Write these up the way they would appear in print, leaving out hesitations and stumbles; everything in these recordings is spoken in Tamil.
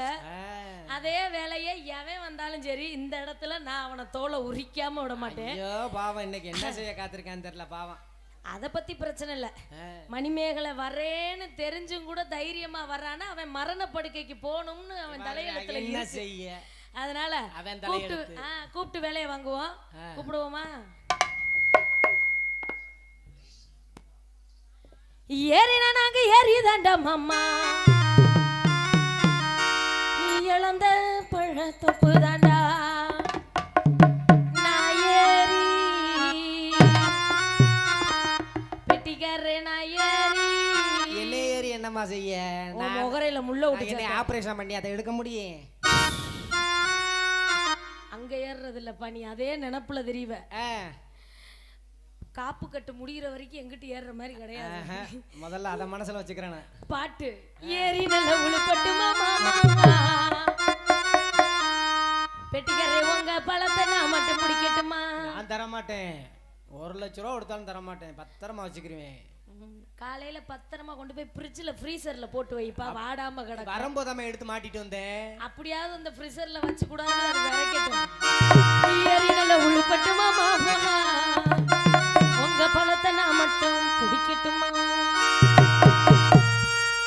போல அதே வேலையை எவன் வந்தாலும் சரி இந்த இடத்துல நான் அவனை தோலை உரிக்காம விட மாட்டேன். ஐயோ பாவம், இன்னைக்கு என்ன செய்ய காத்திருக்கான்னு தெரியல பாவம். அதை பத்தி பிரச்சனை இல்ல. மணிமேகலை வரேன்னு தெரிஞ்சும் கூட தைரியமா வர்றானா அவன் மரண படுக்கைக்கு போகணும்னு அவன் தலையெழுத்துல என்ன செய்ய, அதனால கூப்பிட்டு வேலையை வாங்குவோம். கூப்பிடுவோமா? ஏறினா நாங்க ஏறிதாண்டா மாமா, இழந்த பழத்தொப்பு தாண்டா நான் ஏறி, பெட்டிக்காரே நான் ஏறி. என்ன ஏறி என்னமா செய்ய? நான் முகரையில முள்ள விட்டு ஆபரேஷன் பண்ணி அதை எடுக்க முடியும். அங்க ஏறுறது இல்ல பணி, அதே நினப்புல தெரிவ. காப்பு கட்டு முடிகிற வரைக்கும் எங்கிட்ட ஏறுற மாதிரி கிடையாது. முதல்ல அத மனசுல வச்சுக்கிறேன். பாட்டு ஏறி நல்ல உழுப்பட்டுமா பெட்டிக்காரே உங்க பழத்தை நான் மட்டும் பிடிக்கட்டுமா? நான் தர மாட்டேன். 1 லட்ச ரூபா கொடுத்தாலும் தர மாட்டேன். பத்திரமா வச்சுக்கிறேன். காலையில பத்திரமா கொண்டு போய் ஃப்ரிட்ஜ்ல ஃப்ரீசர்ல போட்டு வைப்பா, வாடாம கிடக்கு. வரும்போதாம எடுத்து மாட்டிட்டு வந்தேன். அப்படியாவது அந்த ஃப்ரீசர்ல வச்சு கூடாது, அது விரைக்கட்டும். ஏறி நல்ல உழுப்பட்டுமா மாமா, உங்க பழத்தை நான் மட்டும் குடிக்கட்டுமா?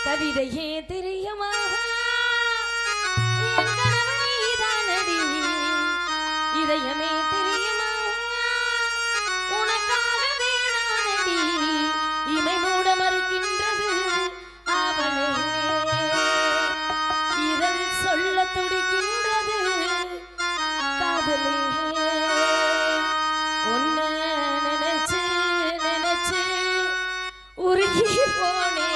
கவிதையே தெரியுமா என் கனவு நீதானடி, இதயமே தெரியுமா உனக்காக வேணானடி, இமை மூட மறுக்கின்றது அவளே, இதழ் சொல்ல துடிக்கின்றது காதலே, உன்னை நினைச்சு நினைச்சு உருகி போனே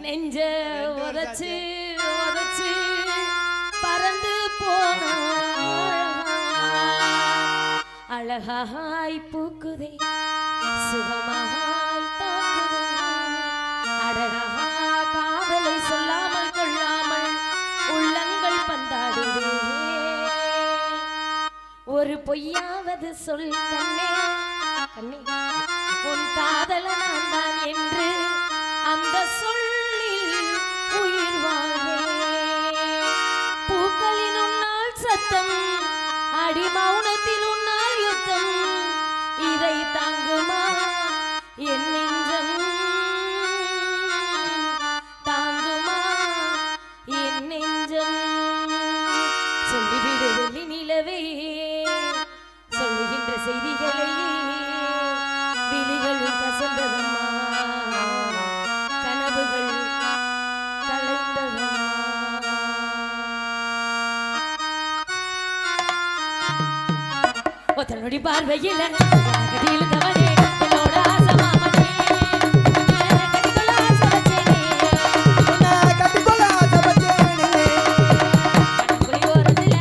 நெஞ்ச உதச்சு உதச்சு பறந்து போன அழகாய் பூக்குதே சுகமாய் தாக்குதே, அடடா காதலை சொல்லாமல் கொள்ளாமல் உள்ளங்கள் பந்தாடுதே, ஒரு பொய்யாவது சொல் கண்ணே கண்ணே, உன் காதல நான் தான் என்று அந்த சொல்லில் உயிர் வாழ்வே, பூக்களின் உன்னால் சத்தம் அடி மௌனத்தில் உன்னால் யுத்தம், இதை தாங்குமா என் நெஞ்சம், தாங்குமா என் நெஞ்சம், சொல்லிவிடு வெள்ளி நிலவே சொல்லுகின்ற செய்திகளை விழிகளும் கசந்ததம்மா, கனவுகள் கலைந்ததம்மா. ஒத்தனுடைய பார்வையில் கவனே என்னோட ஆசை மாமனே, கட்டிக்கொள்ள ஆசை வச்சேனே, கட்டிக்கொள்ள ஆசை வச்சேனே, புலியோரத்தில்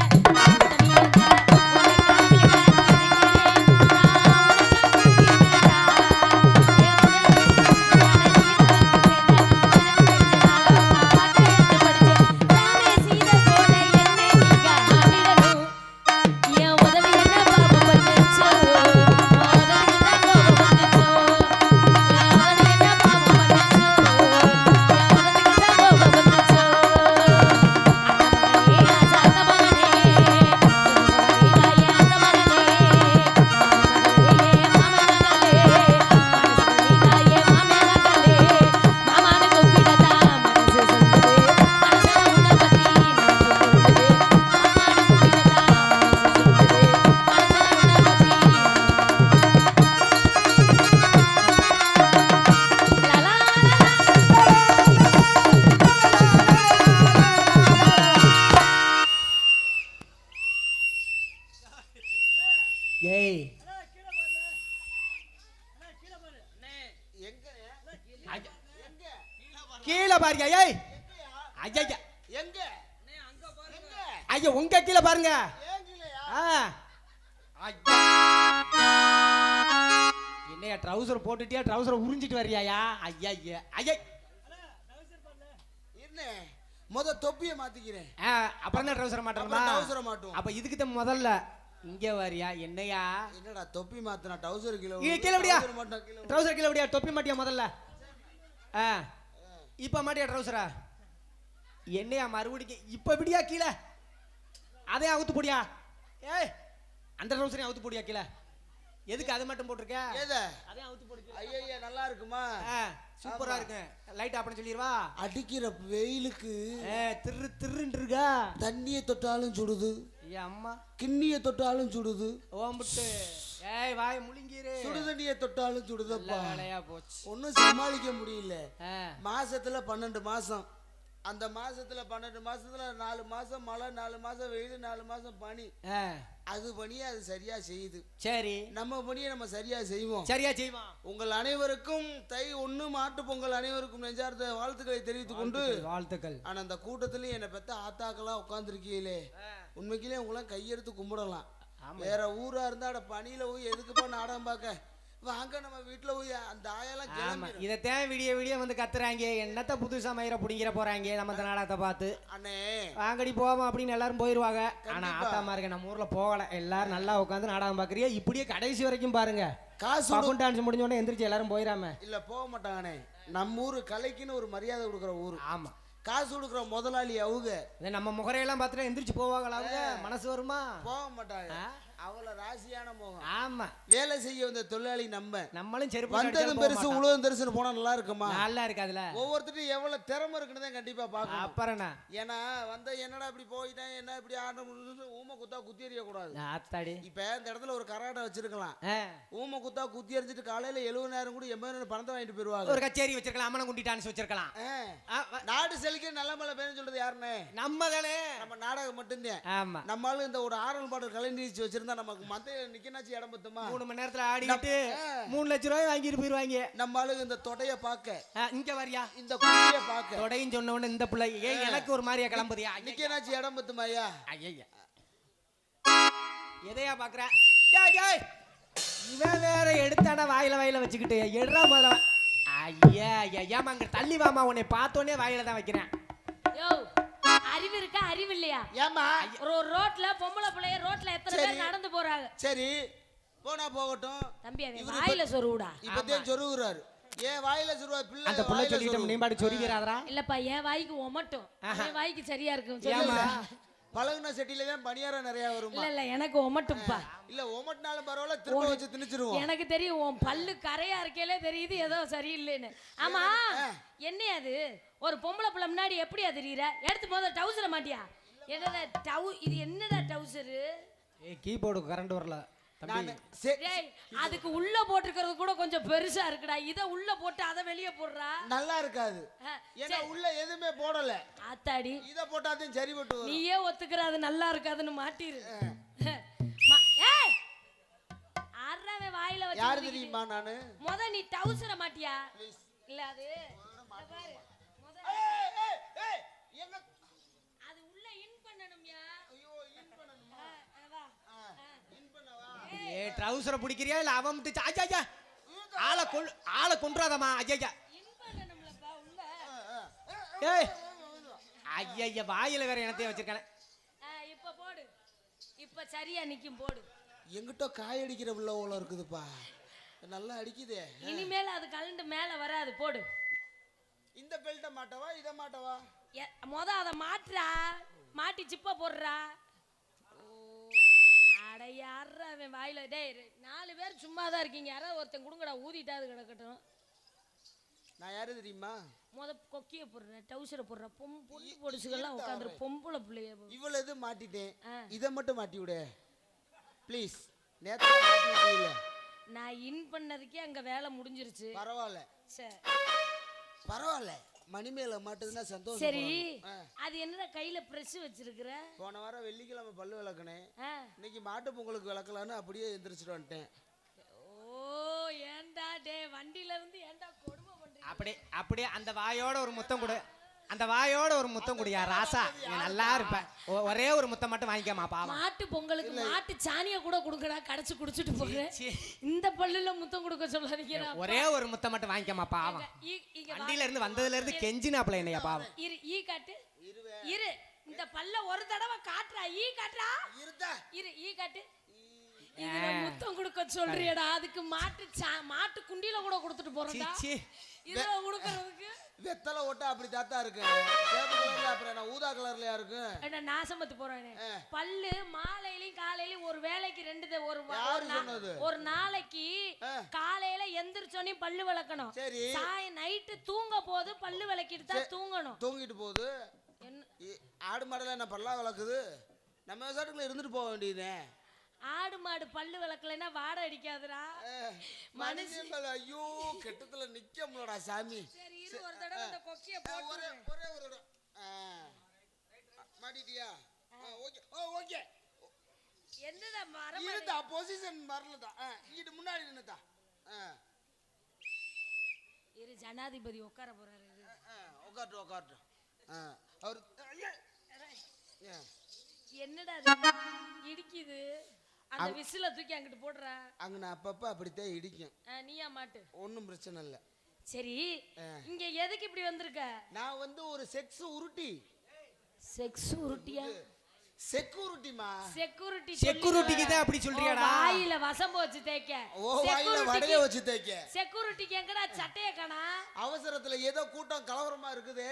கீழே பாருங்க. ஐயா எங்க ஐயா உங்க கீழே பாருங்க. என்னையா ட்ரவுசர் போட்டுட்டியா, ட்ரவுசரை உறிஞ்சிட்டு வர்றியாயா? ஐயா ஐயா ஐயா என்ன முத தொப்பிய மாத்திக்கிறேன், அப்புறம் தான் ட்ரவுசர் மாட்டறமா? ட்ரவுசர் மாட்டோம். அப்ப இதுக்கு தான் முதல்ல இங்க வரியா? என்னையா என்னடா தொப்பி மாத்துனா ட்ரவுசர் கீழ கீழ விடியா? ட்ரவுசர் கீழ விடியா? தொப்பி மாட்டியா முதல்ல? இப்ப மாட்டியா ட்ரவுசரா? என்னையா மறுபடியும் இப்ப விடியா கீழே அதே அவுத்து போடியா ஏய் அந்த ட்ரௌசரையும் அவுத்து போடியா கீழே எதுக்கு அது மட்டும் போட்டிருக்க ஏத அதே அவுத்து போடு ஐயா நல்லா இருக்குமா சூப்பரா இருக்கு லைட் ஆஃப் பண்ண சொல்லிடுவா அடிக்கிற வெயிலுக்கு திரு திருன்னு இருக்கா தண்ணியை தொட்டாலும் சுடுது ஏன் அம்மா கிண்ணியை தொட்டாலும் சுடுது ஓம்பிட்டு ஏய் வாய் முழுங்கிரு சுடு தண்ணியை தொட்டாலும் சுடுதப்பா வேலையா போச்சு ஒன்னும் சமாளிக்க முடியல மாசத்துல 12 மாசம் அந்த மாசத்துல 12 மாசத்துல 4 மாசம் மழை 4 மாசம் வெயில் 4 மாசம் பனி அது பணியை அது சரியா செய்யுது சரி நம்ம பணியை நம்ம சரியா செய்வோம் சரியா செய்வோம் உங்கள் அனைவருக்கும் தை 1 மாட்டு பொங்கல் அனைவருக்கும் நெஞ்சார்ந்த வாழ்த்துக்களை தெரிவித்துக் கொண்டு வாழ்த்துக்கள் ஆனா அந்த கூட்டத்திலயும் என்னை பெத்த ஆத்தாக்கெல்லாம் உட்காந்துருக்கீங்களே உண்மைக்கிலே உங்களாம் கையெடுத்து கும்பிடலாம் வேற ஊரா இருந்தா அட பணியில போய் எதுக்குப்பா நாடகம் பார்க்க வாங்க நம்ம வீட்டுல போய் அந்த ஆயெல்லாம் கிளம்பி இதைத்தான் விடிய விடிய வந்து கத்துறாங்க என்னத்த புதுசா மயிரை பிடிங்கிற போறாங்க நம்ம இந்த நாடகத்தை பார்த்து அண்ணே வாங்கடி போவோம் அப்படின்னு எல்லாரும் போயிருவாங்க ஆனா ஆத்தாமா இருக்க நம்ம ஊர்ல போகல எல்லாரும் நல்லா உட்காந்து நாடகம் பாக்குறியா இப்படியே கடைசி வரைக்கும் பாருங்க காசு டான்ஸ் முடிஞ்ச உடனே எந்திரிச்சு எல்லாரும் போயிடாம இல்ல போக மாட்டாங்கண்ணே நம்ம ஊரு கலைக்குன்னு ஒரு மரியாதை கொடுக்குற ஊரு ஆமா காசு கொடுக்குற முதலாளி அவங்க நம்ம முகரையெல்லாம் பார்த்துட்டு எந்திரிச்சு போவாங்களா அவங்க மனசு வருமா போக மாட்டாங்க அவள ராசியான முகம் ஆமா வேலை செய்ய வந்த தொழிலாளி நம்மளும் செருப்பு வந்ததும் பெருசு உலகம் பெருசுன்னு போனா நல்லா இருக்குமா நல்லா இருக்காதுல ஒவ்வொருத்தரும் எவ்வளவு திறமை இருக்குன்னு தான் கண்டிப்பா பாக்கணும் அப்புறம் ஏன்னா வந்த என்னடா இப்படி போயிட்டேன் என்ன இப்படி ஆடணும் ஊமை குத்தா குத்தி எறிய கூடாது இப்ப இந்த இடத்துல ஒரு கராட்டை வச்சிருக்கலாம் ஊமை குத்தா குத்தி எறிஞ்சிட்டு காலையில 70,000 கூட 80,000 பணத்தை வாங்கிட்டு போயிருவாங்க ஒரு கச்சேரி வச்சிருக்கலாம் அம்மனை குண்டி டான்ஸ் வச்சிருக்கலாம் நாடு செழிக்க நல்ல மழை பேருன்னு சொல்றது யாருன்னு நம்ம தானே நம்ம நாடகம் மட்டும்தான் ஆமா நம்மளும் இந்த ஒரு ஆடல் பாடல் கலை நிகழ்ச்சி வச்சிருந்தா நமக்கு மத்த நிக்கனாச்சு இடம் பத்துமா 3 மணி நேரத்துல ஆடிட்டு 3 லட்சம் ரூபாய் வாங்கிட்டு போயிருவாங்க நம்ம ஆளுங்க இந்த தொடைய பாக்க இங்க வரியா இந்த குடிய பாக்க தொடையும் சொன்ன உடனே இந்த பிள்ளை எனக்கு ஒரு மாதிரியா கிளம்புதியா நிக்கனாச்சு இடம் பத்துமாயா ஐயா எதையா பாக்குற இவன் வேற எடுத்தாடா வாயில வச்சுக்கிட்டு எடுறா முதல்ல ஐயா ஏமா அங்க தள்ளி வாமா உன்னை பார்த்தோன்னே வாயில தான் வைக்கிறேன் அறிவு இருக்கா அறிவு இல்லையா ஏமா ஒரு ரோட்ல பொம்பளை பிள்ளைய ரோட்ல எத்தனை பேர் நடந்து போறாங்க சரி போனா போகட்டும் தம்பி அவன் வாயில சொருவுடா இப்பதான் சொருகுறாரு ஏன் வாயில சொருவா பிள்ளை அந்த புள்ள சொல்லிட்டு நீ பாட்டு சொருகிறாரா இல்லப்பா என் வாய்க்கு ஒமட்டும் என் வாய்க்கு சரியா இருக்கும் ஏமா பழகுன செட்டில தான் பணியாரம் நிறைய வரும் இல்ல எனக்கு ஒமட்டும்பா இல்ல ஒமட்டினாலும் பரவாயில்ல திரும்ப வச்சு திணிச்சிருவோம் எனக்கு தெரியும் உன் பல்லு கரையா இருக்கேலே தெரியுது ஏதோ சரியில்லைன்னு ஆமா என்ன அது ஒரு பொம்பளை பிள்ளை முன்னாடி எப்படியா தெரியற எடுத்து போத டவுசரை மாட்டியா என்னடா இது என்னடா டவுசரு கீபோர்டு கரண்ட் வரல அதுக்கு உள்ள போட்டுக்கிறது கூட கொஞ்சம் பெருசா இருக்குடா இத உள்ள போட்டு அத வெளிய போடுறா நல்லா இருக்காது ஏன்னா உள்ள எதுமே போடல ஆத்தாடி இத போட்டாதான் சரி போட்டு வரும் நீயே ஒத்துக்கற அது நல்லா இருக்காதுன்னு மாட்டிரு ஏய் அரவே வாயில வச்சு யார் தெரியுமா நானு நீ டவுசரை மாட்டியா இல்ல அது பாரு எங்க அது உள்ள இன் பண்ணனும்யா ஐயோ இன் பண்ணனுமா வா இன் பண்ணவா ட்ரவுசரை பிடிக்கிறியா இல்ல அவன் ஐயா ஆளை கொன்றாதமா ஐயா இன் பண்ணனும்லப்பா உள்ள ஏய் ஐயா வாயில வேற என்னத்தையும் வச்சிருக்கானே இப்ப போடு இப்ப சரியா நிக்கும் போடு எங்கிட்ட காய் அடிக்கிற உள்ள ஓல இருக்குதுப்பா நல்லா அடிக்குதே இனிமேல அது கலண்டு மேல வராது போடு இந்த பெல்ட்ட மாட்டவா இத மாட்டவா அத மாட்றா மாட்டி சிப்ப போடுறா அட யாரா அவன் வாயில டேய் 4 பேர் சும்மா தான் இருக்கீங்க யாராவது ஒருத்தன் குடுங்கடா ஊதிட்டாது கிடக்கட்டும் நான் யாரு தெரியுமா கொக்கிய போடுறேன் டவுசரை போடுறேன் பொண்ணு பொடிசுகள்லாம் உட்காந்துரு பொம்பளை பிள்ளைய இவ்வளவு இது மாட்டிட்டேன் இதை மட்டும் மாட்டி விடு ப்ளீஸ் நேத்து மாட்டி விட்டீங்க நான் இன் பண்ணதுக்கே அங்க வேலை முடிஞ்சிருச்சு பரவாயில்ல சரி பரவாயில்ல மணி மேல மாட்டுதுன்னா சந்தோஷம் சரி அது என்னடா கையில பிரஷ் வச்சிருக்கிற போன வாரம் வெள்ளிக்கிழமை பல்லு விளக்குனேன் இன்னைக்கு மாட்டு பொங்கலுக்கு விளக்கலான்னு அப்படியே எந்திரிச்சிட்டு வந்துட்டேன் ஓ ஏண்டா டே வண்டியில இருந்து ஏண்டா கொடுமை பண்றீங்க அப்படியே அந்த வாயோட ஒரு முத்தம் கொடு அந்த வாயோட ஒரு முத்தம் குடியா ராசா நல்லா இருப்ப ஒரே ஒரு முத்தம் மட்டும் வாங்கிக்கமா பாவம் மாட்டு பொங்கலுக்கு மாட்டு சாணிய கூட குடுங்கடா கடைச்சு குடிச்சிட்டு போறேன் இந்த பல்லுல முத்தம் கொடுக்க சொல்லாதீங்க ஒரே ஒரு முத்தம் மட்டும் வாங்கிக்கமா பாவம் வண்டியில இருந்து வந்ததுல இருந்து கெஞ்சினாப்ல என்னையா பாவம் இரு ஈ காட்டு இரு இந்த பல்ல ஒரு தடவை காட்டுறா ஈ காட்டுறா இரு ஈ காட்டு இதுல முத்தம் கொடுக்க சொல்றியடா அதுக்கு மாட்டு குண்டில கூட கொடுத்துட்டு போறடா இதுல குடுக்கிறதுக்கு வெத்தலை ஓட்ட அப்படி தாத்தா இருக்கு அப்புறம் என்ன ஊதா கலர்லயா இருக்கும்? என்ன நாசமத்து போறேன். பல்லு மாலையிலயும் காலையிலயும் ஒரு வேளைக்கு ஒரு நாளைக்கு காலையில எந்திரிச்சோனே பல்லு விளக்கணும். சரி. நைட்டு தூங்க போது பல்லு விளக்கிட்டு தான் தூங்கணும். தூங்கிட்டு போகுது. ஆடு மாடெல்லாம் என்ன பல்லா விளக்குது? நம்ம விவசாயத்துக்குள்ள இருந்துட்டு போக வேண்டியது. ஆடு மாடு பல்லு விளக்கலைன்னா வாடை அடிக்காதுடா மனுஷன். ஐயோ கெட்டத்துல நிக்க முடியலடா சாமி. சரி இரு ஒரு தடவை இந்த கொக்கிய போட்டு ஒரே ஒரு தடவை மாட்டிட்டியா? Okay okay. என்னடா மரம் இருடா பொசிஷன் வரலடா. இங்க முன்னாடி நின்னுடா. இரு ஜனாதிபதி உட்கார போறாரு. உட்கார்ட்டு. அவர் என்னடா இடிக்குது? அந்த விசில தூக்கி அங்கிட்டு போடுறா. அங்க நான் அப்பப்ப அப்படித்தான் இடிக்கும். நீயா மாட்டு. ஒண்ணும் பிரச்சனை இல்ல. சரி இங்க எதுக்கு இப்படி வந்திருக்க? நான் வந்து ஒரு செக்ஸ் உருட்டி. Sex Urrutia? செக்யூரிட்டிமா. செக்யூரிட்டிக்கு தான் அப்படி சொல்றியாடா? வாயில வசம்பு வச்சு தேய்க்க. ஓ வாயில வடைய வச்சு தேய்க்க. செக்யூரிட்டிக்கு எங்கடா சட்டைய காணா? அவசரத்துல ஏதோ கூட்டம் கலவரமா இருக்குது.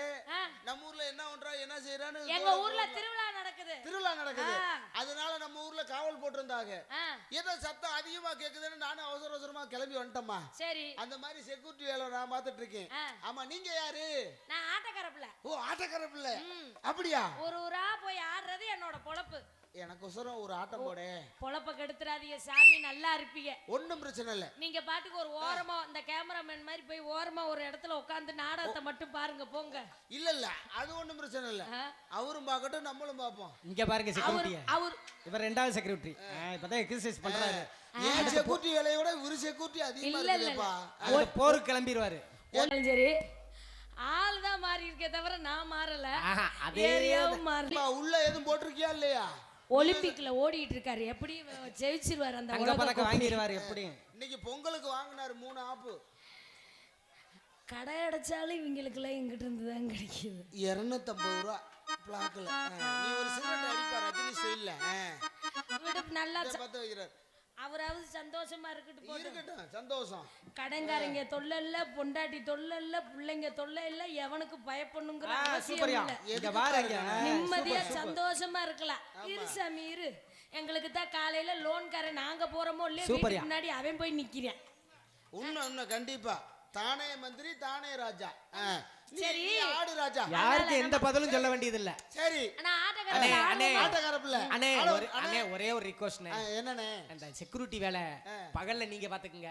நம்ம ஊர்ல என்ன பண்றா என்ன செய்யறான்னு. எங்க ஊர்ல திருவிழா நடக்குது. அதனால நம்ம ஊர்ல காவல் போட்டுருந்தாங்க. ஏதோ சத்தம் அதிகமா கேக்குதுன்னு நானும் அவசரமா கிளம்பி வந்துட்டேம்மா. சரி. அந்த மாதிரி செக்யூரிட்டி வேலை நான் பார்த்துட்டு இருக்கேன். ஆமா நீங்க யாரு? நான் ஆட்டக்காரப்புல. ஓ ஆட்டக்காரப்புல. அப்படியா? ஒரு ஊரா போய் ஆடுறது என்னோட பொழப்பு. எனக்கு ஒசரம் ஒரு ஆட்டம் போடு. பொழப்ப கெடுத்துறாதீங்க சாமி, நல்லா இருப்பீங்க. ஒண்ணும் பிரச்சனை இல்ல. நீங்க பாட்டுக்கு ஒரு ஓரமா இந்த கேமராமேன் மாதிரி போய் ஓரமா ஒரு இடத்துல உட்கார்ந்து நாடகத்தை மட்டும் பாருங்க போங்க. இல்ல அது ஒண்ணும் பிரச்சனை இல்ல. அவரும் பார்க்கட்டும் நம்மளும் பாப்போம். இங்க பாருங்க செக்யூரிட்டி. இவர் ரெண்டாவது செக்யூரிட்டி. இப்பதான் எக்ஸர்சைஸ் பண்றாரு. ஏன் செக்யூரிட்டி வேலையோட ஒரு செக்யூரிட்டி அதிகமா இருக்குப்பா. அவர் போருக்கு கிளம்பிடுவாரு. சரி ஆள் தான் மாறி இருக்கே தவிர நான் மாறல. அதே மாறல. உள்ள எதுவும் போட்டிருக்கியா இல்லையா? ஒலிம்பிக்ல ஓடிட்டு இருக்காரு. எப்படி ஜெயிச்சிருவாரு? அந்த தங்க பதக்கம் வாங்கிடுவாரு. எப்படி இன்னைக்கு பொங்கலுக்கு வாங்கினாரு 3 ஆப்பு. கடை அடைச்சாலும் இவங்களுக்கு எல்லாம் எங்கிட்ட இருந்து தான் கிடைக்குது. 250 ரூபா பிளாக்ல. நீ ஒரு சிகரெட் அடிப்பா ரஜினி ஸ்டைல்ல. விடு நல்லா பத்த வைக்கிறார். அவராவது சந்தோஷமா இருக்கட்டும். சந்தோஷம். கடங்காரங்க தொல்லை இல்ல, பொண்டாட்டி தொல்லை இல்ல, பிள்ளைங்க தொல்லை இல்ல, எவனுக்கு பயப்படணுங்கிற அவசியம் இல்ல. நிம்மதியா சந்தோஷமா இருக்கலாம். இரு சாமி இரு. எங்களுக்கு தான் காலையில லோன்காரன் நாங்க போறோமோ இல்லையா முன்னாடி அவன் போய் நிக்கிறேன். உன்ன கண்டிப்பா தானே மந்திரி தானே ராஜா. சரி ஆடு ராஜா. யாருக்கு எந்த பதிலும் சொல்ல வேண்டியது இல்ல. சரி அண்ணே ஒரே ஒரு ரிக்வெஸ்ட். என்னண்ணே? அந்த செக்யூரிட்டி வேலை பகல்ல நீங்க பாத்துக்கங்க,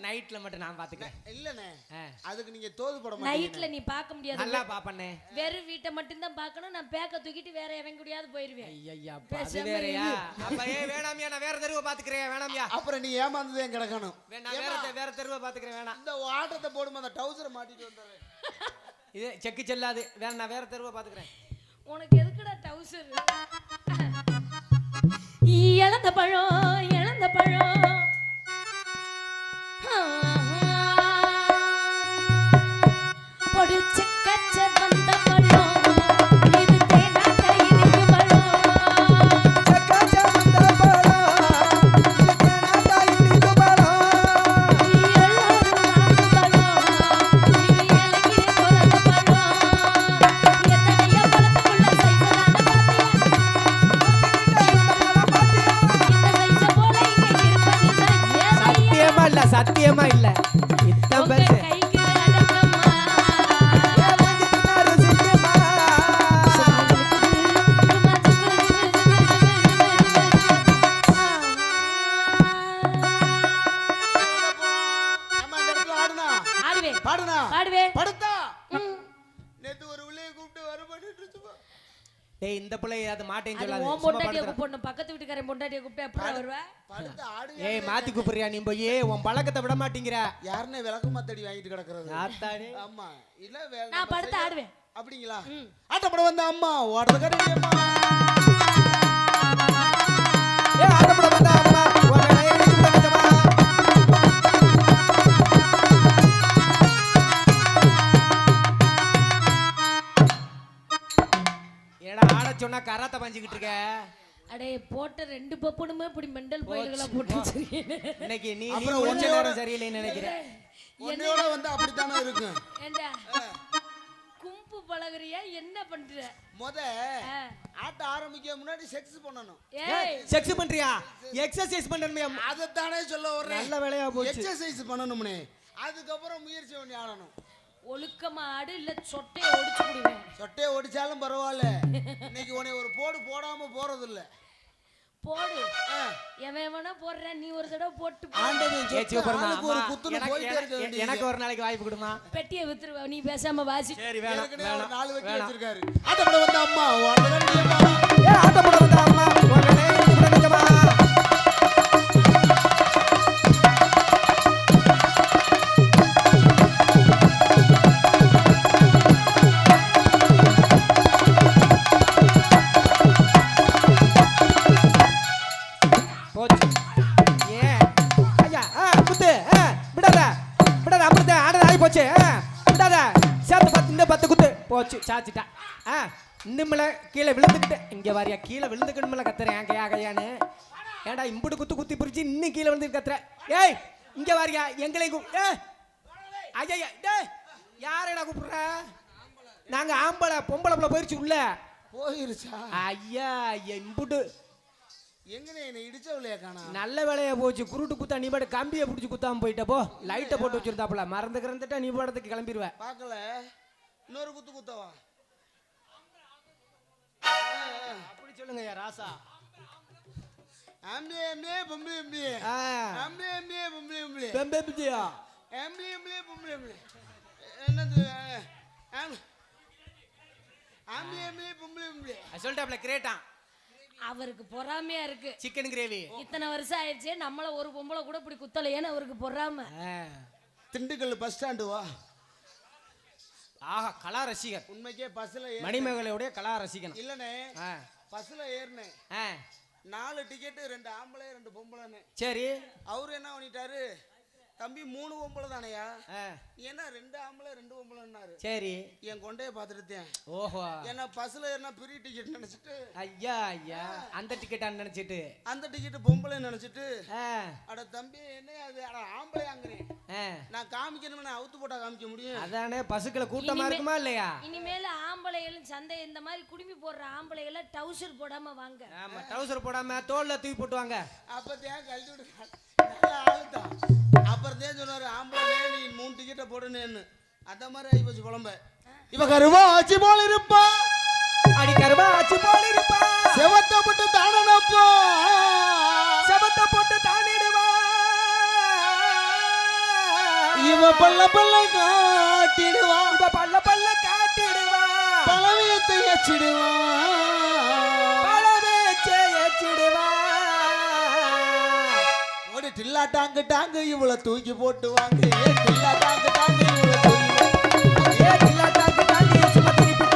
நைட்ல மட்டும் நான் பாத்துக்கிறேன். இல்லண்ணே அதுக்கு நீங்க தோது போட மாட்டீங்க. நைட்ல நீ பார்க்க முடியாது. நல்லா பாப்பண்ணே. வெறும் வீட்டை மட்டும் தான் பார்க்கணும். நான் பேக்க தூக்கிட்டு வேற எவன் கூடயாவது போயிருவேன். ஐயா அது வேறயா? அப்ப வேணாமியா, நான் வேற தெருவை பாத்துக்கிறேன். வேணாமியா? அப்புறம் நீ ஏமாந்ததே கிடக்கணும். வேற தெருவை பாத்துக்கிறேன். வேணாம். இந்த ஆட்டத்தை போடுமா அந்த டவுசரை மாட்டிட்டு வந்துடுறேன். இது செக்கு செல்லாது. நான் வேற தெருவை பாத்துக்கிறேன். உனக்கு எதுக்குடா டவுசர்? இழந்த பழம் பொடிச்சு கச்ச வந்த பழம். இது தேனாட்ட இனிப்பு பழம். சத்தியமா இல்ல. இந்த பிள்ளை அது மாட்டேன்னு சொல்லாத. உன் பொண்டாட்டியை கூப்பிடணும். பக்கத்து வீட்டுக்காரன் பொண்டாட்டியை கூப்பிட்டு எப்படி வருவ? ஏய் மாத்தி கூப்பிடுறியா நீ? போய் உன் பழக்கத்தை விட மாட்டேங்கிற. யாருன்னு விளக்கு மாத்தடி வாங்கிட்டு கிடக்குறது? ஆமா இல்ல நான் படுத்து ஆடுவேன். அப்படிங்களா? ஆட்டப்பட வந்த அம்மா ஓடுறது கரெக்டா? ஏ ஆட்டப்பட வந்த அம்மா சொன்னா கராத்த பஞ்சிக்கிட்டு இருக்க. அடே போட்ட 2 பப்பனுமே இப்படி மெண்டல் கோயில்களா போட்டு வச்சிருக்கீங்க. இன்னைக்கு நீ கொஞ்ச நேரம் சரியில்லைன்னு நினைக்கிறேன். உன்னையோட வந்து அப்படிதானே இருக்கு. ஏண்டா கும்பு பழகுறியா என்ன பண்ற? ஆட்ட ஆரம்பிக்க முன்னாடி செக்ஸ் பண்ணணும். ஏய் செக்ஸ் பண்றியா? எக்ஸர்சைஸ் பண்ணணுமே. அதத்தானே சொல்ல வர்றேன். நல்ல வேலையா போச்சு. எக்ஸர்சைஸ் பண்ணணும்னே. அதுக்கப்புறம் முயற்சி பண்ணி ஆடணும். ஒழுக்கமா ஆடு இல்ல சொட்டையை ஒடிச்சு விடுவேன். சொட்டையை ஒடிச்சாலும் பரவாயில்ல. இன்னைக்கு உன்னை ஒரு போடாம போறது இல்ல. போடு. எவனா போடுறேன், நீ ஒரு தடவை போட்டு எனக்கு ஒரு நாளைக்கு வாய்ப்பு கொடுமா. பெட்டியை வித்துருவ, நீ பேசாம வாசி. சரி வேணாம். 4 வெட்டி வச்சிருக்காரு. ஆட்டப்பட வந்த அம்மா ஆட்டப்பட வந்த அம்மா போச்சு சாச்சிட்டா. இன்னும்ல கீழே விழுந்துக்கிட்டு இங்கே வாரியா கீழே விழுந்துக்கணும்ல கத்துறேன் கையா கையான்னு. ஏன்டா இம்புட்டு குத்தி பிரிச்சு இன்னும் கீழே விழுந்து கத்துற. ஏய் இங்கே வாரியா எங்களையும் ஐயா டேய் யாரடா கூப்பிடுற? நாங்க ஆம்பளை பொம்பளை பிள்ளை போயிருச்சு உள்ள போயிருச்சா? ஐயா இம்புட்டு எங்கனே என்ன இடிச்சவளையா காணா? நல்ல வேலையா போச்சு. குருட்டு குத்தா நீ பாட்டு கம்பியை பிடிச்சி குத்தாம போயிட்ட. போ லைட்டை போட்டு வச்சிருந்தாப்புல மறந்துக்கிறந்துட்டா நீ பாடத்துக்கு கிளம்பிடுவேன். பார்க்கல இன்னொரு குத்தவா? அப்படி சொல்லுங்க யா ராசா. அம்மே அம்மே பொம்பளை அம்மே அம்மே அம்மே பொம்பளை அம்மே பெம்பே பிஜியா அம்மே அம்மே பொம்பளை அம்மே என்னது? அம்மே அம்மே பொம்பளை அம்மே சொல்லிட்டாப்ல கிரேட்டான். அவருக்கு பொறாமையா இருக்கு. சிக்கன் கிரேவி இத்தனை வருஷம் ஆயிடுச்சு, நம்மள ஒரு பொம்பளை கூட இப்படி குத்தலையேன்னு அவருக்கு பொறாம. திண்டுக்கல் பஸ் ஸ்டாண்டு வா. ஆஹா கலா ரசிகர். உண்மைக்கே பஸ்ல மணிமேகலையுடைய கலா ரசிகன் இல்லனே. பஸ்ல ஏறினேன். 4 டிக்கெட் 2 ஆம்பளை 2 பொம்பளைன்னு. சரி அவரு என்ன பண்ணிட்டாரு, தம்பி 3 பொம்பளை தானையா, ஏன்னா 2 ஆம்பளை 2 பொம்பளைன்னாரு. சரி என் கொண்டைய பார்த்துட்டேன். ஓஹோ ஏன்னா பஸ்ல ஏறினா பெரிய டிக்கெட் நினைச்சிட்டு ஐயா அந்த டிக்கெட்டான்னு நினைச்சிட்டு அந்த டிக்கெட் பொம்பளை நினைச்சிட்டு அட தம்பி என்ன அது ஆம்பளை அங்குறேன். நான் காமிக்கணும்னு அவுத்து போட்டா காமிக்க முடியும். அதானே பசுக்களை கூட்டமா இருக்குமா இல்லையா? இனிமேல ஆம்பளைகளும் சந்தை இந்த மாதிரி குடுமி போடுற ஆம்பளைகளை டவுசர் போடாம வாங்க. ஆமா டவுசர் போடாம தோல்ல தூக்கி போட்டுவாங்க. அப்பதான் கழட்டி விட்டு ஆளுதான். அப்புறம் தான் சொன்னாரு ஆம்பளை நீ 3 டிக்கெட்டை போடுனேன்னு. அந்த மாதிரி ஆகி போச்சு குழம்ப. இவ கருவா ஆச்சு போல இருப்பா, அடி கருவா ஆச்சு போல இருப்பா, செவத்த போட்டு தானப்பா, செவத்த போட்டு தானிடுவா. இவ பல்ல காட்டிடுவா, இவ பல்ல காட்டிடுவா, பழவேத்தை எச்சிடுவா, பழவேச்சை எச்சிடுவா. ஒரு டில்லா டாங்கு இவளை தூக்கி போட்டு வாங்க. டில்லா டாங்கு இவளை தூக்கி டில்லா டாங்கு சும்மா திருப்பி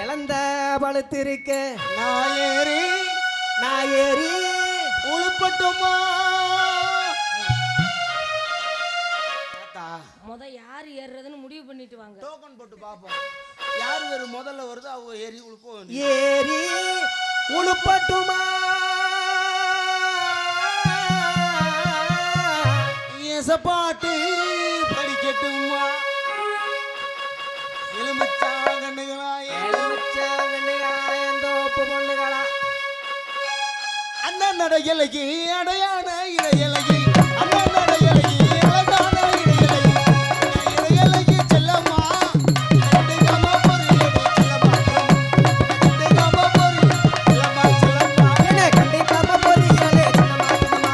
இழந்த பழுத்திருக்கு. நான் ஏறி உழுப்பட்டுமா? யாரு ஏறுறதுன்னு முடிவு பண்ணிட்டு வாங்க. டோக்கன் போட்டு பாப்போம். யாரு வேறு முதல்ல வருது அவங்க ஏறி உழுப்போம். ஏறி உழுப்பட்டுமா? பாட்டு படிக்கட்டுமா? அண்ணன் நடையலகி அடையான இடையலகி, அண்ணன் நடையலகி அழகான இடையலகி செல்லம்மா கண்டுகாம பொரியலே செல்லம்மா, கண்டுகாம பொரியலே செல்லம்மா, கண்டுகாம பொரியலே செல்லம்மா,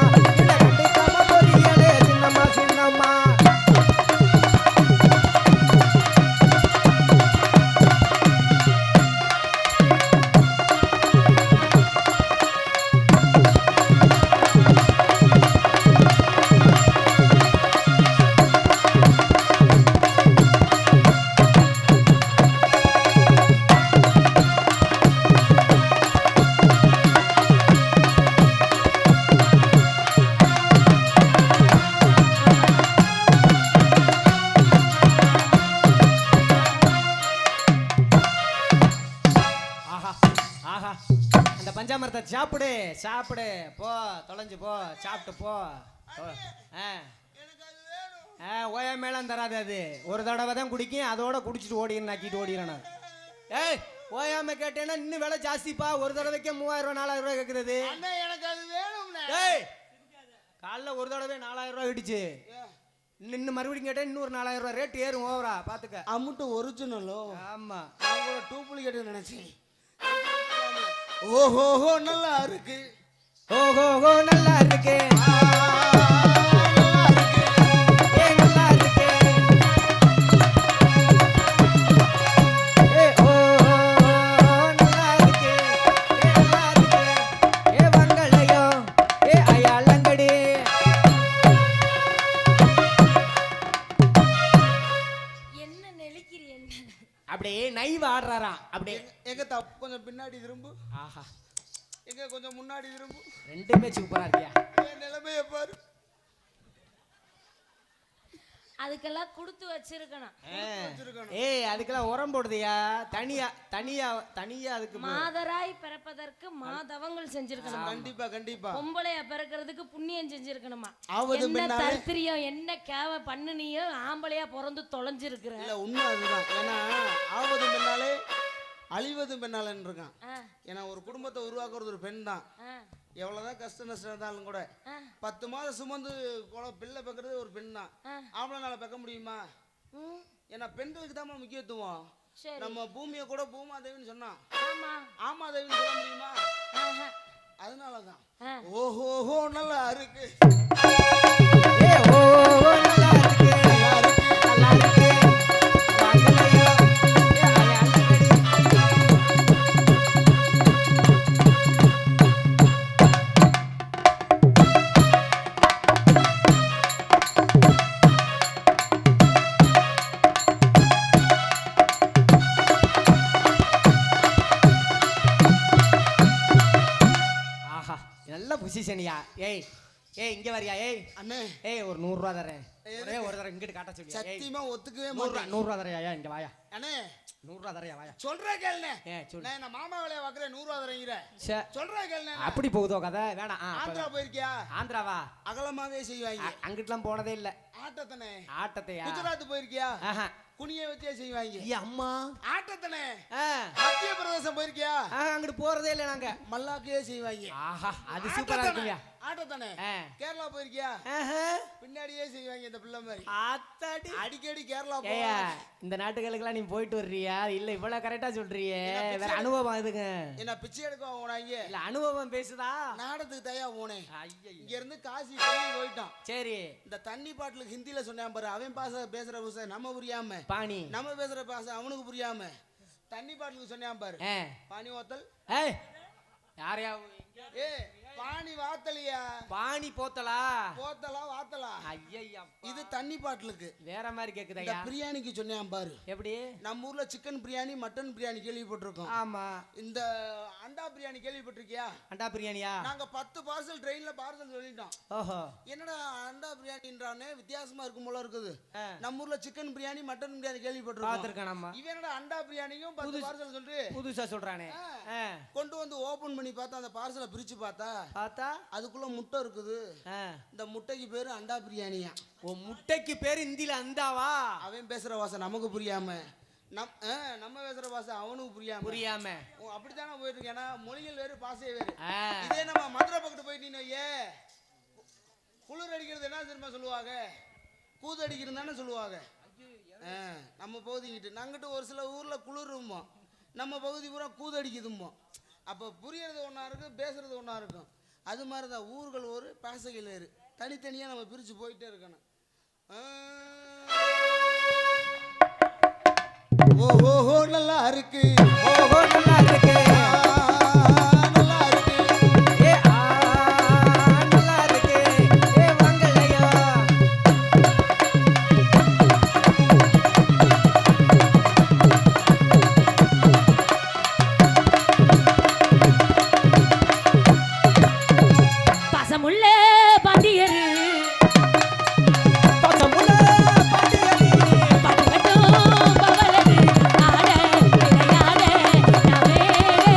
சாப்பிடு சாப்பிடு போ தொலைஞ்சு போ சாப்பிட்டு போ ஆ எனக்கு அது வேணும். ஓயா மேலாம் தராது அது ஒரு தடவை தான் குடிக்கும் அதோட குடிச்சிட்டு ஓடிடுறேன் நக்கிட்டு ஓடிடுறேன் நான். ஏய் ஓயாம கேட்டேன்னா இன்னும் விலை ஜாஸ்திப்பா ஒரு தடவைக்கே 3000 ரூபா 4000 ரூபா கேட்குறது. அண்ணே எனக்கு அது வேணும்ண்ணே. ஏய் காலைல ஒரு தடவை 4000 ரூபா இடிச்சு இன்னும் மறுபடியும் கேட்டேன் இன்னொரு 4000 ரூபா ரேட் ஏறும் ஓவரா பாத்துக்க. அம்முட்டு ஒரிஜினலோ ஆமா நான் கூட டூப்ளிகேட் நினைச்சேன். ஓஹோஹோ நல்லா இருக்கு. ஓஹோ நல்லா இருக்கு ஏ நல்லா இருக்கு ஏ ஓ நல்லா இருக்கு ஏ நல்லா இருக்கு ஏ வங்களையோ ஏ அயாலங்கடி. என்ன நெளிக்கிறீ என்ன? அப்படியே நைவ் ஆடுறாராம் அப்படியே. எங்க தப்பு கொஞ்சம் பின்னாடி திரும்பு. ஆஹா எங்க கொஞ்சம் முன்னாடி திரும்பு. ரெண்டுமே சூப்பரா இருக்கியா. என் நிலைமைய பாரு. அதுக்கெல்லாம் கொடுத்து வச்சிருக்கணும். வச்சிருக்கணும். ஏய் அதுக்கெல்லாம் உரம் போடுதியா தனியா தனியா தனியா அதுக்கு மாதராய் பிறப்பதற்கு மாதவங்கள் செஞ்சிருக்கணும். கண்டிப்பா கண்டிப்பா. பொம்பளைய பிறக்கிறதுக்கு புண்ணியம் செஞ்சிருக்கணுமா. ஆவது என்ன பெண்ணாலே- தரித்திரியம் என்ன கேவ பண்ணுனியோ ஆம்பளையா பிறந்து தொலைஞ்சிருக்கிற. இல்ல உண்மை அதுதான். ஏன்னா ஆவது பெண்ணாலே அழிவது பெண்ணாலன்னு இருக்கான். ஏன்னா ஒரு குடும்பத்தை உருவாக்குறது ஒரு பெண் தான். எவ்வளவுதான் கஷ்ட நஷ்டம் இருந்தாலும் கூட 10 மாதம் சுமந்து பிள்ளை பெக்கிறது ஒரு பெண் தான். ஆம்பளைனால பெக்க முடியுமா? ஏன்னா பெண்களுக்கு தான் முக்கியத்துவம். நம்ம பூமியை கூட பூமாதேவின்னு சொன்னா ஆமாதேவின்னு சொல்ல முடியுமா? அதனாலதான் ஓஹோஹோ நல்லா இருக்கு. ஏ ஓ நல்லா இருக்கு நல்லா இருக்கு நல்லா இருக்கு வங்களையோ ஏ அயாலங்கடி. ஆஹா நல்ல பொசிஷனியா. ஏய் ஏய் இங்க வரியா. ஏய் அண்ணே ஏய் ஒரு 100 ரூபா தரேன் ஒரே ஒரு தடவை இங்கிட்டு காட்ட சொல்லி. சத்தியமா ஒத்துக்கவே 100 மாட்டேன். ரூபா தரையா இங்க வாயா. அண்ணே 100 ரூபா தரையா வாயா. சொல்ற கேளுண்ணே. சொல்லு. நான் என்ன மாமா வேலையை வாக்குறேன் 100 ரூபா தரீங்கிற. சே சொல்ற கேளுண்ணே. அப்படி போகுதோ கதை வேணாம். ஆந்திரா போயிருக்கியா? ஆந்திராவா அகலமாவே செய்வாங்க. அங்கிட்டுலாம் போனதே இல்ல. ஆட்டத்தனே. ஆட்டத்தையா குஜராத் போயிருக்கியா? ஆஹா குனிய வச்சே செய்வாங்க. ஐயா அம்மா ஆட்டத்தனே. ஆ மத்திய பிரதேசம் போயிருக்கியா? அங்கிட்டு போறதே இல்ல நாங்க. மல்லாக்கையே செய்வாங்க. ஆஹா அது சூப்பரா இருக்குயா. ஆட்டத்தனே. கேரளா போயிருக்கியா? பின்னாடியே செய்வாங்க இந்த பிள்ளை மாதிரி. ஆத்தாடி அடிக்கடி கேரளா ஏயா போவாங்க. இந்த நாட்டுகளுக்கெல்லாம் நீ போயிட்டு வர்றியா இல்ல இவ்வளவு கரெக்டா சொல்றியே வேற அனுபவம் எதுங்க என்ன பிச்சை எடுக்க போனாங்க. இல்ல அனுபவம் பேசுதா. நாடத்துக்கு தயா போனேன். ஐயா இங்க இருந்து காசி டெல்லி போயிட்டான். சரி இந்த தண்ணி பாட்டிலுக்கு ஹிந்தில சொன்னான் பாரு. அவன் பேசுற பாசை நம்ம புரியாம பாணி நம்ம பேசுற பாசை அவனுக்கு புரியாம தண்ணி பாட்டிலுக்கு சொன்னான் பாரு. பானி ஓத்தல். ஏய் யாரையா ஏ பானி வாத்தலியா? பாணி போத்தலா போத்தலா வாத்தலா? ஐயா இது தண்ணி பாட்டிலுக்கு வேற மாதிரி இந்த கேக்குதையா. பிரியாணிக்கு சொன்னான் பாரு. எப்படி நம்ம ஊர்ல சிக்கன் பிரியாணி மட்டன் பிரியாணி கேள்விப்பட்டிருக்கோம். ஆமா இந்த அண்டா பிரியாணி கேள்விப்பட்டிருக்கியா? அண்டா பிரியாணியா? நாங்க 10 பார்சல் ட்ரெயின்ல பார்சல் சொல்லிட்டோம். ஓஹோ என்னடா அண்டா பிரியாணின்றானே வித்தியாசமா இருக்கும் போல இருக்குது. நம்ம ஊர்ல சிக்கன் பிரியாணி மட்டன் பிரியாணி கேள்விப்பட்டிருக்கோம். பாத்துர்க்கேன் நம்ம. இவன் என்னடா அண்டா பிரியாணியும் 10 பார்சல் சொல்லிட்டு புதுசா சொல்றானே. கொண்டு வந்து ஓபன் பண்ணி பார்த்தா அந்த பார்சலை பிரிச்சு பார்த்தா அதுக்குள்ள முட்டை இருக்குது. இந்த முட்டைக்கு பேரு அண்டா பிரியாணியா. ஓ முட்டைக்கு பேரு இந்தியில அந்தாவா? அவன் பேசுற வாசை நமக்கு புரியாம நம்ம பேசுற பாசை அவனுக்கு புரியாம அப்படித்தானே போயிட்டு இருக்கு. ஏன்னா மொழிகள் வேறு பாசையே வேறு. இதே நம்ம மதுரை பக்கத்து போயிட்டீங்க ஏ குளிர் அடிக்கிறது என்ன தெரியுமா சொல்லுவாங்க? கூது அடிக்கிறது தானே சொல்லுவாங்க. நம்ம பகுதிக்கிட்டு நாங்கிட்ட ஒரு சில ஊர்ல குளிருமோ நம்ம பகுதி பூரா கூது அடிக்குதுமோ. அப்போ புரியறது ஒன்றா இருக்கும் பேசுறது ஒன்றா இருக்கும். அது மாதிரி தான் ஊர்கள் ஒரு பாசைகள் வேறு தனித்தனியாக நம்ம பிரித்து போயிட்டே இருக்கணும். ஓஹோ நல்லா இருக்கு. ஓஹோ நல்லா இருக்கு. நல்லா இருக்கு. ஏ நல்லா இருக்கு. ஏ வங்களையோ பசமுள்ள பாண்டியரு பட்டுக்கட்டும் பவளரு ஆட விளையாட நவேக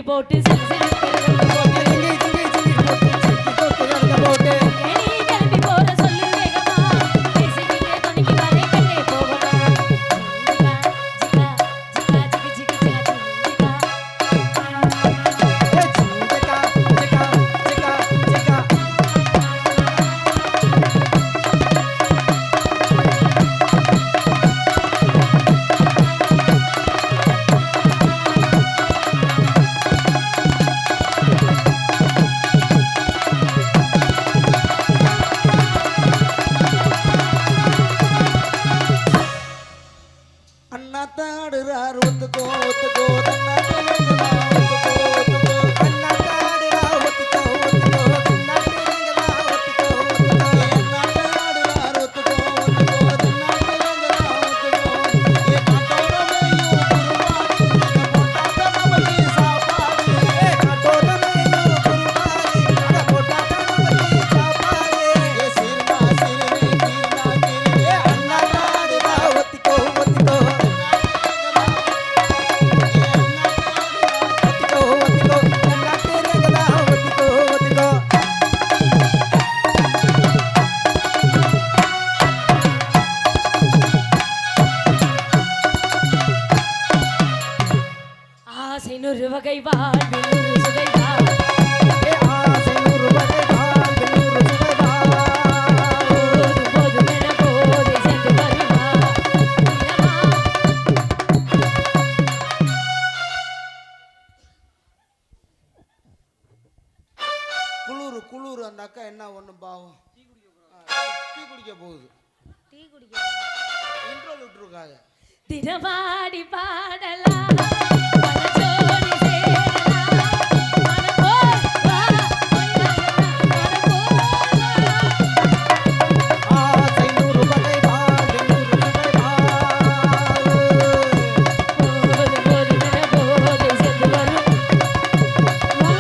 ஜிமிக்கி போட்டு சிலு சிலுக்கு போட்டு போட்டு நீ கிளம்பி போற சொல்லு வேகமா பேசிக்கிட்டே துணிக்கு வரே கண்ணே போகமா ஜிகா ஜிகா ஜிகா ஜிகா ஜிகா ஜிகா அண்ணாத்தாடுறார் ஒத்துக்கோ ஒத்துக்கோ தன்னாட்டுறா ஒத்துக்கோ ஒத்துக்கோ அண்ணாத்தாடுறார் ஒத்துக்கோ ஒத்துக்கோ தன்னாட்டுறார் ஒத்துக்கோ ஒத்துக்கோ தன்னாட்டுறா ஒத்துக்கோ ஏ காட்டோரமையோ குருவாடி போட்டாட்ட நமக்கு சாப்பாடு ஏ காட்டோரமையோ குருவாடி போட்டாட்ட நமக்கு சாப்பாடு ஏ சீர்மா சீர்மே கீர்னா கீர்மே அண்ணாத்தாடுறா ஒத்துக்கோ ஒத்துக்கோ ஆசை நூறு வகை வாழ்வில் நூறு சுவை வாழ் போது போது என போதை சென்று வருவா தினமா குளூர் அந்த அக்கா என்ன ஒண்ணும் பாவம் டீ குடிக்க போகுது டீ குடிக்க இன்ட்ரோல் விட்டுருக்காங்க தினவாடி பாடலாம் மனசோடி சேரலாம் மனப்போல் வா மனப்போல் போது போது என போதை சென்று வரும் வா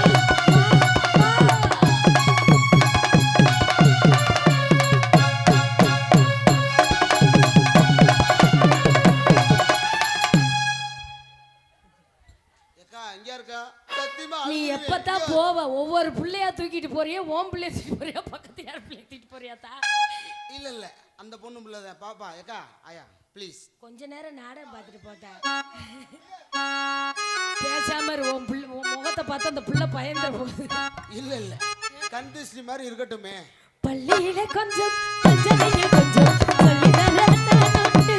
ஏக்கா இங்க இருக்கா சத்தியமா நீ அழுகுது. எப்பதான் போவ ஒவ்வொரு பிள்ளையா தூக்கிட்டு போறியா ஓம் பிள்ளைய தூக்கிட்டு போறியா பக்கத்து யார் பிள்ளைய தூக்கிட்டு போறியாத்தா இல்ல இல்ல அந்த பொண்ணு பிள்ளைதான் பாப்பா ஏக்கா ஆயா ப்ளீஸ் கொஞ்ச நேரம் நாடகம் பார்த்துட்டு போட்டேன் பேசாம இரு, உன் புள்ள உன் முகத்தை பார்த்து அந்த புள்ள பயந்துட போகுது இல்ல இல்ல கண் திருஷ்டி மாதிரி இருக்கட்டுமே பள்ளியில கொஞ்சம் பஞ்சனையில் கொஞ்சம் சொல்லித்தர நான் உண்டு.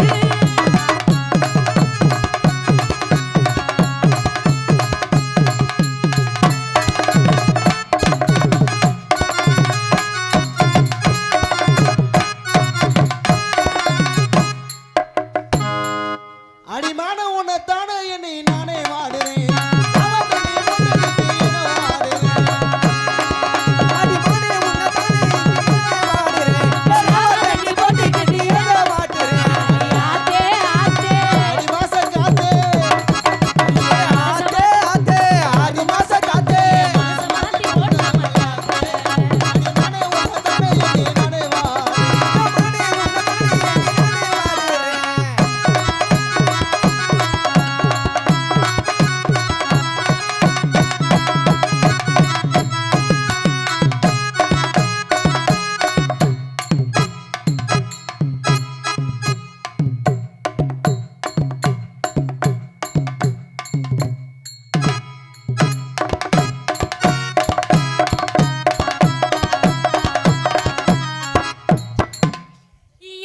அடிமான உன்னை தானே என்னை நானே வாடுறேன் அவன் தண்ணி போட்டுக்கிட்டு என்ன வாடுறேன் அடிமானே உன்னை தானே என்னை வாடுறேன் சாவ தண்ணி போட்டுக்கிட்டு என்ன வாடுறேன் ஆத்தே ஆத்தே அடி மாச காத்தே ஆத்தே ஆத்தே அடி மாச காத்தே மனச மாத்தி போட்டா அடிமானே உன்னை தானே என்னை நானே வாடுறேன் அடிமானே உன்னை தானே என்னை நானே வாடுறேன்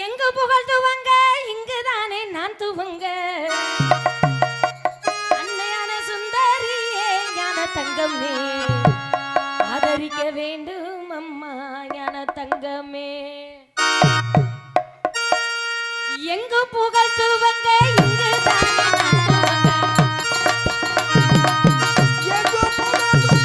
எங்க புகழ் துவங்க இங்குதானே நான் துவங்க அன்னையான சுந்தரியே ஞான தங்கமே ஆதரிக்க வேண்டும் அம்மா ஞான தங்கமே எங்க புகழ் துவங்க இங்குதானே நான் துவங்க எங்கோ போனாலும்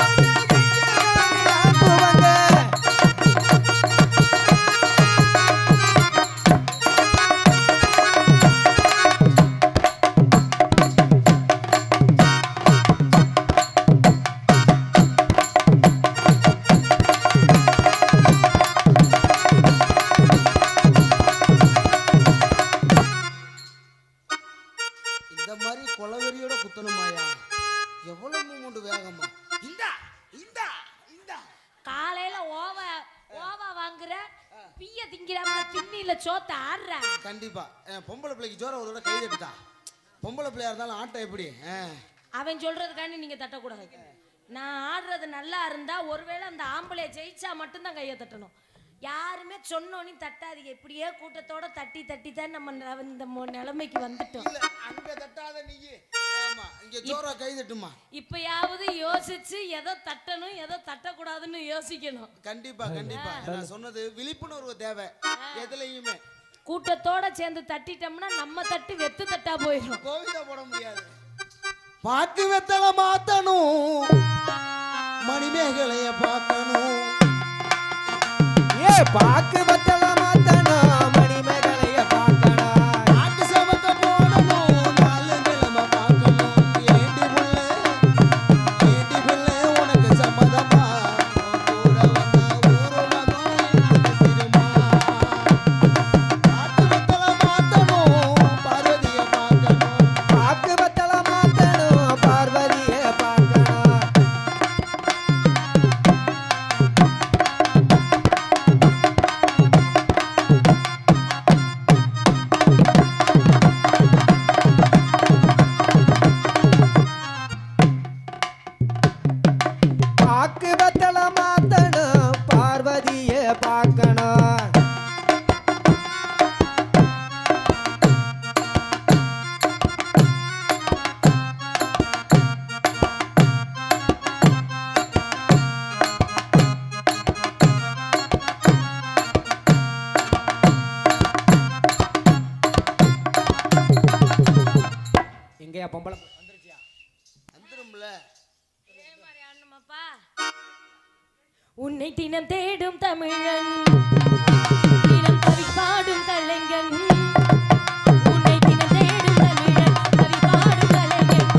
பானையில சோத்த ஆடுறா. கண்டிப்பா பொம்பளை பிள்ளைக்கு ஜோர ஒரு தடவை கை தட்டுட்டா. பொம்பளை பிள்ளையா இருந்தாலும் ஆட்டம் எப்படி? அவன் சொல்றதுக்காண்டி நீங்க தட்டக்கூடாது. நான் ஆடுறது நல்லா இருந்தா ஒருவேளை அந்த ஆம்பளைய ஜெயிச்சா மட்டும்தான் கையை தட்டணும். யாருமே சொன்னோன்னு தட்டாதீங்க. இப்படியே கூட்டத்தோட தட்டி தட்டி தான் நம்ம இந்த நிலைமைக்கு வந்துட்டோம். அங்க தட்டாத நீ. ஆமா, இங்க ஜோரா கை தட்டுமா. இப்பயாவது யோசிச்சு எதை தட்டணும் எதை தட்டக்கூடாதுன்னு யோசிக்கணும். கண்டிப்பா கண்டிப்பா. நான் சொன்னது விழிப்புணர்வு தேவை எதுலயுமே. கூட்டத்தோட சேர்ந்து தட்டிட்டோம்னா நம்ம தட்டு வெத்து தட்டா போயிடும். கோவிலா போட முடியாது. பாக்கு வெத்தலை மாத்தணும், மணிமேகலைய பார்க்கணும். ஏ பாக்கு வெத்தலை மாத்தணும், மணிமேகலைய பார்க்கணும். பாக்கு சமக்க போடணும், நாலு நிலம பார்க்கணும். ஏண்டி புள்ள உனக்கு சம்மதமா? கூட வந்தா ஊருலகம் திருமா. பாக்கு வெத்தலை மாத்தணும், பார்வதிய பார்க்கணும். பாக்கு வெத்தலை மாத்தணும், பார்வதிய பார்க்கணும். பாக்கு வெத்தலை மாத்தணும், பார்வதிய பார்க்கணும். எங்கயா பொம்பளை வந்துருச்சியா? வந்துரும்ல. உன்னை தினம் தேடும் தமிழன், தினம் கவி பாடும் கலைஞன். உன்னை தினம் தேடும் தமிழன், கவி பாடும் கலைஞன்.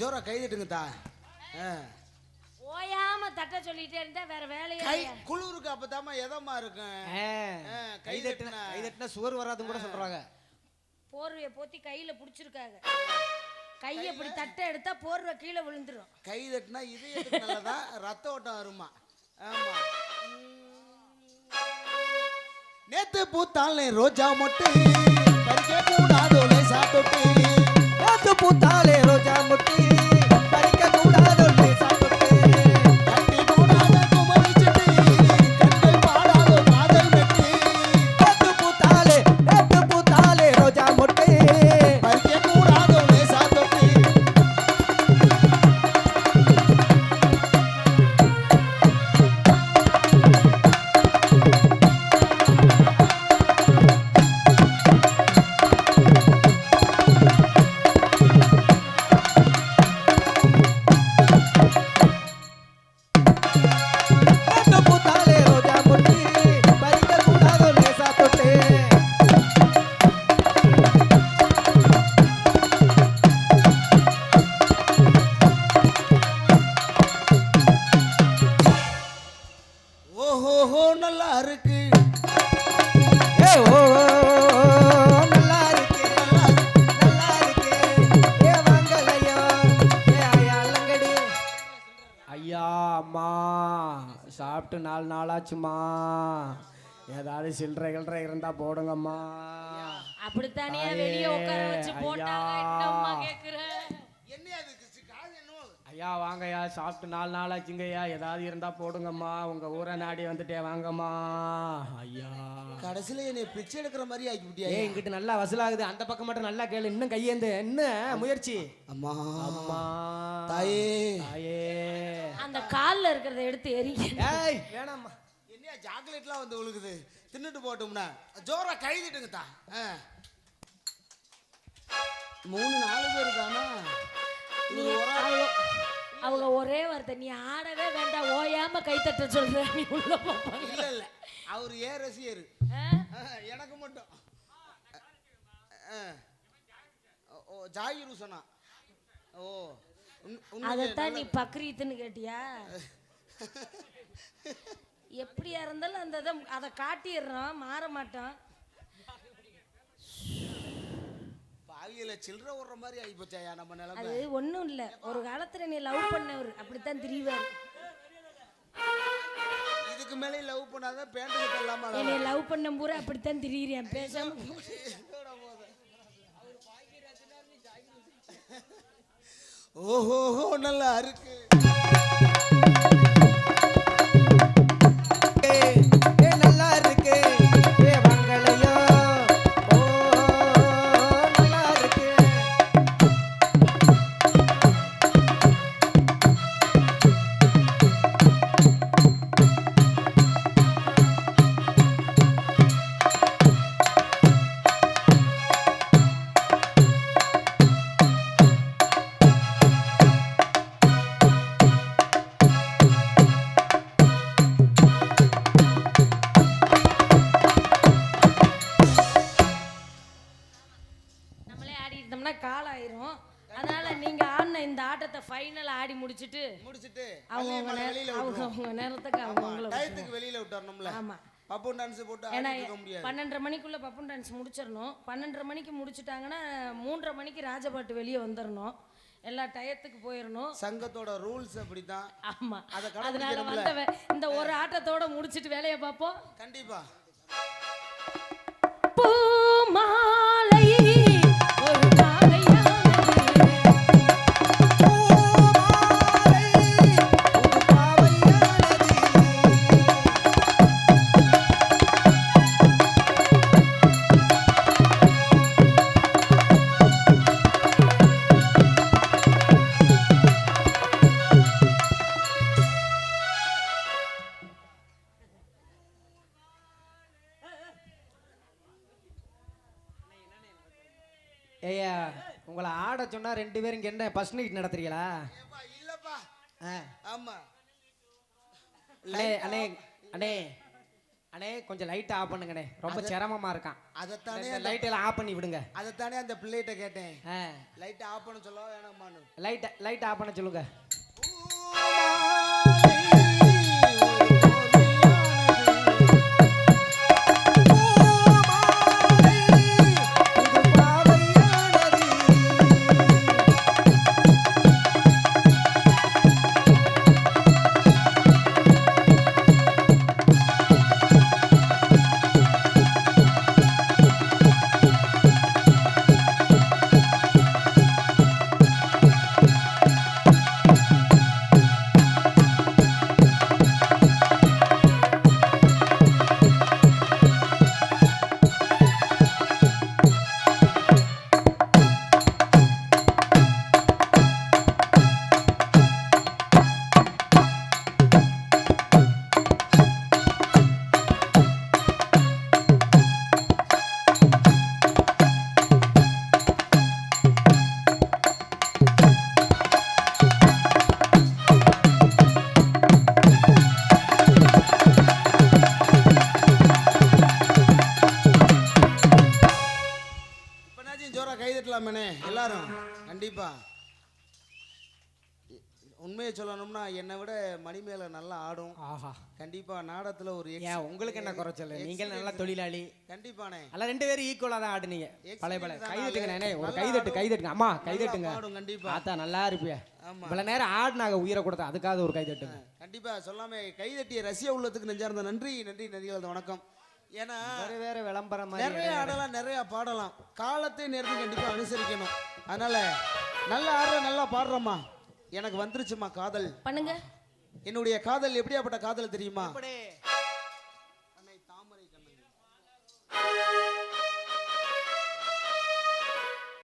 ஜோரா கை தட்டுங்கத்தா. ஓயாம தட்ட சொல்லிட்டே இருந்தா வேற வேலையே கை இல்லையா? குளிருக்கு அப்பதாமா எதமா இருக்கும். கை தட்டினா சுவர் வராதுன்னு கூட சொல்றாங்க. போர்வையை போத்தி கையில புடிச்சிருக்காங்க. கையை இப்படி தட்ட எடுத்தா போர்வை கீழே விழுந்துரும். கை தட்டினா இதயத்துக்கு நல்லதா, ரத்த ஓட்டம் வருமா. ஆமா. நேத்து பூத்தாலே ரோஜா மொட்டு பறிக்க கூடாதோலே சாப்பிட்டு. நேத்து பூத்தாலே ரோஜா மொட்டு பறிக்க கூடாதோலே சாப்பிட்டு. கட்டி போடாத குமரி சிட்டு கண்கள் பாடாதோ காதல் வெட்டு. நேத்து பூத்தாலே ரோஜா மொட்டு பறிக்க கூடாதோலே சாப்பிட்டு. சாப்பிட்டு 4 நாளாச்சுமா. ஏதாவது சில்லறை கில்லறை இருந்தா போடுங்கம்மா. அப்படித்தானே வெளியே உட்கார வச்சு போட்டாங்க. என்னம்மா கேக்குற? என்ன அதுக்கு காது என்னவோ? ஐயா வாங்கய்யா, சாப்பிட்டு 4 நாளாச்சுங்கய்யா, ஏதாவது இருந்தா போடுங்கம்மா. உங்க ஊரை நாடி வந்துட்டே வாங்கம்மா. ஐயா கடைசியில என்னை பிச்சை எடுக்கிற மாதிரி ஆக்கிவிட்டியா? ஏய் இங்கிட்டு நல்லா வசூலாகுது, அந்த பக்கம் மட்டும் நல்லா கேளு. இன்னும் கையேந்து, என்ன முயற்சி? அம்மா அம்மா தாயே தாயே. அந்த கால்ல இருக்கிறத எடுத்து எரிங்க. ஏய் வேணாம்மா. என்னையா சாக்லேட்லாம் வந்து உழுகுது? தின்னுட்டு போட்டோம்னா ஜோரா கைதிட்டுங்க தா. 3-4 பேர் தானா? நீ அவங்க ஒரே வார்த்தை, நீ ஆடவே வேண்டாம், ஓயாம கைத்தட்ட சொல்ற. நீ உள்ள போப்பா. இல்ல இல்ல, அவர் ஏன் ரசிகர் எனக்கு மட்டும். ஓ ஜாகிரு சொன்னா. ஓ அதைத்தான் நீ பக்ரீத்துன்னு கேட்டியா? எப்படியா இருந்தாலும் அந்த இதை அதை காட்டிடுறோம், மாற மாட்டோம். பாவியில சில்லற ஓடுற மாதிரி ஆகி போச்சாயா நம்ம நிலைமை. அது ஒன்றும் இல்லை, ஒரு காலத்தில் நீ லவ் பண்ணவர் அப்படித்தான் திரிவார். இதுக்கு மேலே லவ் பண்ணாதான் பேண்ட் கட்டலாமா? என்னை லவ் பண்ண பூரா அப்படித்தான் திரியிறேன், பேசாம. ஓஹோ நல்லா இருக்கு. நல்லா இருக்கு வங்களையோ. ஓ நல்லா இருக்கு. காலாயிரும். அதனால நீங்க ஆடின இந்த ஆட்டத்தை ஃபைனல் ஆடி முடிச்சிட்டு அவங்க நேரத்துக்கு அவங்க டயத்துக்கு வெளியில விட்டுறணும்ல. ஆமா, பப்பு டான்ஸ் போட்டு ஆடிக்க முடியாது. 12:30 மணிக்குள்ள பப்பு டான்ஸ் முடிச்சிடணும். 12:30 மணிக்கு முடிச்சிட்டாங்கன்னா 3:30 மணிக்கு ராஜபாட்டு வெளியே வந்துடணும். எல்லா டயத்துக்கு போயிடணும். சங்கத்தோட ரூல்ஸ் அப்படிதான். ஆமா, அதனால வந்தவன் இந்த ஒரு ஆட்டத்தோட முடிச்சிட்டு வேலையை பார்ப்போம். கண்டிப்பா. பூமாலை ஒரு ஏய்யா உங்களை ஆட சொன்னா 2 பேரும் இங்க என்ன ஃபர்ஸ்ட் நைட் நடத்துறீங்களா? இல்லப்பா. ஆமா. அண்ணே அண்ணே அண்ணே அண்ணே கொஞ்சம் லைட் ஆஃப் பண்ணுங்கண்ணே, ரொம்ப சிரமமா இருக்கான். அதத்தானே லைட் எல்லாம் ஆஃப் பண்ணி விடுங்க. அதத்தானே அந்த பிள்ளைகிட்ட கேட்டேன். லைட் ஆஃப் பண்ண சொல்ல வேணாமான்னு. லைட் ஆஃப் பண்ண சொல்லுங்க. உண்மையை சொல்லணும்னா என்னை விட மணிமேலை நல்லா ஆடும். ஆஹா கண்டிப்பா நாடகத்துல ஒரு ஏன் உங்களுக்கு என்ன குறைச்சல்? நீங்கள் நல்ல தொழிலாளி. கண்டிப்பானே. அல்ல 2 பேரும் ஈக்குவலா தான் ஆடுனீங்க. பழைய தான் கைதட்டுங்க ஒரு நல்லா கைதட்டுங்க அம்மா கைதட்டுங்க. ஆடும் கண்டிப்பா. பார்த்தா நல்லா இருப்பிய. ஆமா. இவ்வளவு நேரம் ஆடுனாங்க உயிரை கொடுத்தா அதுக்காக ஒரு கைதட்டுங்க. கண்டிப்பா சொல்லாம கைதட்டிய ரசிக உள்ளத்துக்கு நெஞ்சார்ந்த நன்றி வணக்கம். ஏன்னா வேற விளம்பரம் மாதிரி நிறைய ஆடலாம், நிறைய பாடலாம். காலத்தை நேரத்தை கண்டிப்பா அனுசரிக்கணும். அதனால நல்லா ஆடுற, நல்லா பாடுறோம்மா. எனக்கு வந்துருச்சுமா காதல். பண்ணுங்க. என்னுடைய காதல் எப்படியாப்பட்ட காதல் தெரியுமா?